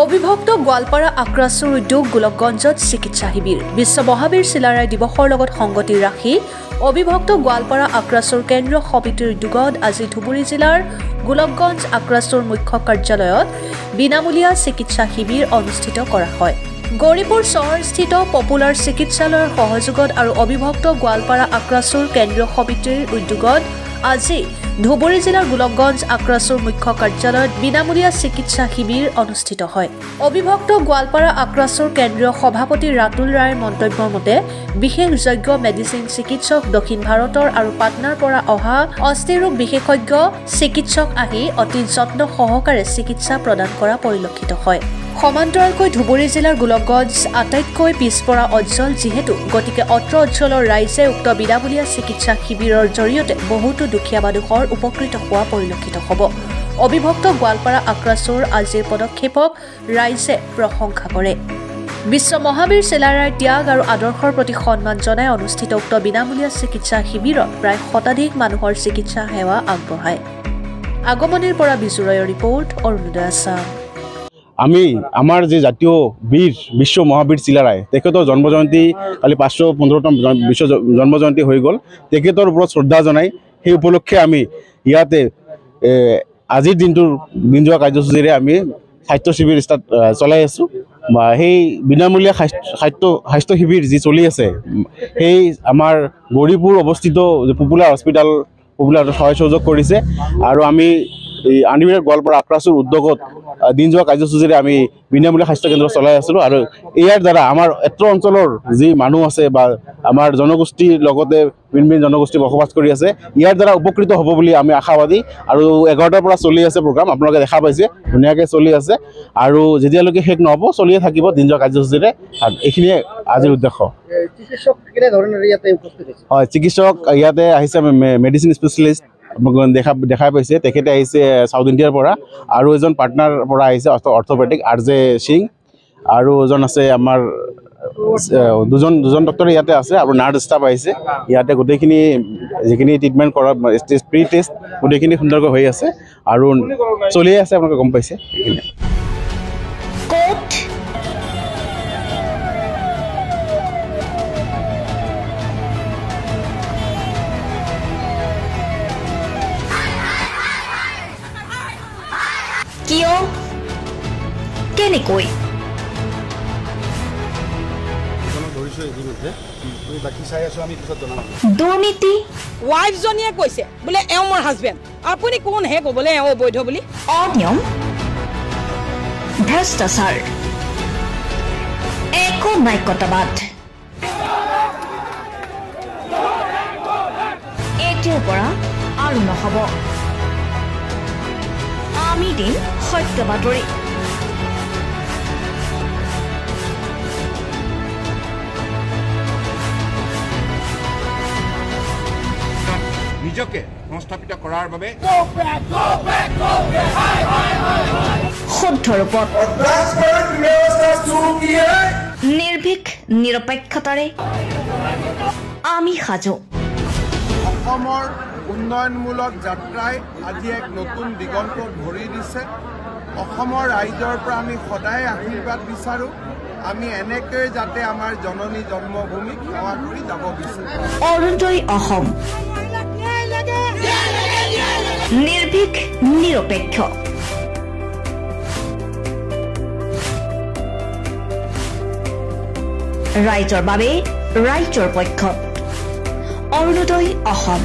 অবিভক্ত গোৱালপাৰা আক্ৰাসুৰ উদ্যোগ গোলকগঞ্জত চিকিৎসা শিবিৰ বিশ্ব মহাবীৰ চিলাৰায় দিৱসৰ লগত সংগতি ৰাখি অবিভক্ত গোৱালপাৰা আক্ৰাসুৰ কেন্দ্ৰীয় সমিতিৰ উদ্যোগত আজি ধুবুৰী জিলাৰ গোলকগঞ্জ আক্ৰাসুৰ মুখ্য কাৰ্যালয়ত বিনামূলীয়া চিকিৎসা শিবিৰ অনুষ্ঠিত কৰা হয়। গৌৰীপুৰ চহৰস্থিত পপুলাৰ চিকিৎসালয়ৰ সহযোগত আৰু অবিভক্ত গোৱালপাৰা আক্ৰাসুৰ কেন্দ্ৰীয় সমিতিৰ উদ্যোগত আজি ধুবুৰী জিলাৰ গোলকগঞ্জ আক্ৰাসুৰ মুখ্য কাৰ্যালয়ত বিনামূলীয়া চিকিৎসা শিবিৰ অনুষ্ঠিত হয়। অবিভক্ত গোৱালপাৰা আক্ৰাসুৰ কেন্দ্ৰীয় সভাপতি ৰাতুল ৰায়ৰ মন্তব্যৰ মতে বিশেষজ্ঞ মেডিচিন চিকিৎসক দক্ষিণ ভাৰতৰ আৰু পাটনাৰ পৰা অহা অস্থিৰোগ বিশেষজ্ঞ চিকিৎসক আহি অতি যত্ন সহকাৰে চিকিৎসা প্ৰদান কৰা পৰিলক্ষিত হয়। সমান্তৰালকৈ ধুবুৰী জিলাৰ গোলকগঞ্জ আটাইতকৈ পিছপৰা অঞ্চল যিহেতু গতিকে অত্ৰ অঞ্চলৰ ৰাইজে উক্ত বিনামূলীয়া চিকিৎসা শিবিৰৰ জৰিয়তে বহুতো দুখীয়া মানুহৰ উপকৃত হোৱা পৰিলক্ষিত হ'ব। অবিভক্ত গোৱালপাৰা আক্ৰাসুৰ আজিৰ পদক্ষেপক ৰাইজে প্ৰশংসা কৰে। বিশ্ব মহাবীৰ চিলাৰায়ৰ ত্যাগ আৰু আদৰ্শৰ প্ৰতি সন্মান জনাই অনুষ্ঠিত উক্ত বিনামূলীয়া চিকিৎসা শিবিৰত প্ৰায় শতাধিক মানুহৰ চিকিৎসা সেৱা আগবঢ়ায়। আগমনিৰ পৰা বিজুৰায়ৰ ৰিপৰ্ট অৰুণোদয় আছাম। আমি আমাৰ যে জাতীয় বীৰ বিশ্ব মহাবীৰ চিলাৰায় তেখেতৰ জন্মজয়ন্তী কালি 515তম বিশ্ব জন্মজয়ন্তী হৈ গ'ল। তেখেতৰ ওপৰত শ্ৰদ্ধা জনাই সেই উপলক্ষে আমি ইয়াতে আজিৰ দিন যোৱা কাৰ্যসূচীৰে আমি স্বাস্থ্য শিবিৰ চলাই আছোঁ। সেই বিনামূলীয়া স্বাস্থ্য শিবিৰ যি চলি আছে সেই আমাৰ গৌৰীপুৰ অৱস্থিত পপুলাৰ হস্পিটেল সহযোগ কৰিছে আৰু আমি আনিবিৰ গোৱালপাৰা আক্ৰাসুৰ উদ্যোগত দিন যোৱা কাৰ্যসূচীৰে আমি বিনামূলীয়া স্বাস্থ্য কেন্দ্ৰ চলাই আছিলোঁ আৰু ইয়াৰ দ্বাৰা আমাৰ এত্ৰ অঞ্চলৰ যি মানুহ আছে বা আমাৰ জনগোষ্ঠীৰ লগতে ভিন জনগোষ্ঠী বসবাস কৰি আছে ইয়াৰ দ্বাৰা উপকৃত হ'ব বুলি আমি আশাবাদী। আৰু 11টাৰ পৰা চলি আছে প্ৰগ্ৰাম, আপোনালোকে দেখা পাইছে ধুনীয়াকৈ চলি আছে আৰু যেতিয়ালৈকে শেষ নহ'ব চলিয়ে থাকিব দিন যোৱা কাৰ্যসূচীৰে। এইখিনিয়ে আজিৰ উদ্দেশ্য। হয়, চিকিৎসক ইয়াতে আহিছে মেডিচিন স্পেচিয়েলিষ্ট দেখা পাইছে, তেখেতে আহিছে সাউথ ইণ্ডিয়াৰ পৰা আৰু এজন পাৰ্টনাৰ পৰা আহিছে অৰ্থপেডিক RJ সিং আৰু এজন আছে আমাৰ দুজন ডক্টৰ ইয়াতে আছে আৰু নাৰ্ছ ষ্টাফ আহিছে। ইয়াতে গোটেইখিনি যিখিনি ট্ৰিটমেণ্ট কৰা প্ৰি টেষ্ট গোটেইখিনি সুন্দৰকৈ হৈ আছে আৰু চলিয়ে আছে, আপোনালোকে গম পাইছে। এইখিনি কিয় কেনেকৈ দুৰ্নীতি ৱাইফজনীয়ে কৈছে বোলে এওঁ মোৰ হাজবেণ্ড, আপুনি কোন হে ক'বলৈ এওঁ বৈধ বুলি? অনিয়ম ভ্ৰষ্টাচাৰ একো নায়কতাবাদ এতিয়াৰ পৰা আৰু নহ'ব। আমি দিম সত্য বাতৰি। নিজকে সংস্থাপিত কৰাৰ বাবে শুদ্ধ ৰূপত নিৰ্ভীক নিৰপেক্ষতাৰে আমি সাজু। অসমৰ উন্নয়নমূলক যাত্ৰাই আজি এক নতুন দিগন্তত ভৰি দিছে। অসমৰ ৰাইজৰ পৰা আমি সদায় আশীৰ্বাদ বিচাৰোঁ। আমি এনেকৈ যাতে আমাৰ জননী জন্মভূমিক সেৱা কৰি যাব বিচাৰোঁ। অৰুণোদয় অসম নিৰ্ভীক নিৰপেক্ষ। ৰাইজৰ বাবে ৰাইজৰ পক্ষত অৰুণোদয় অসম।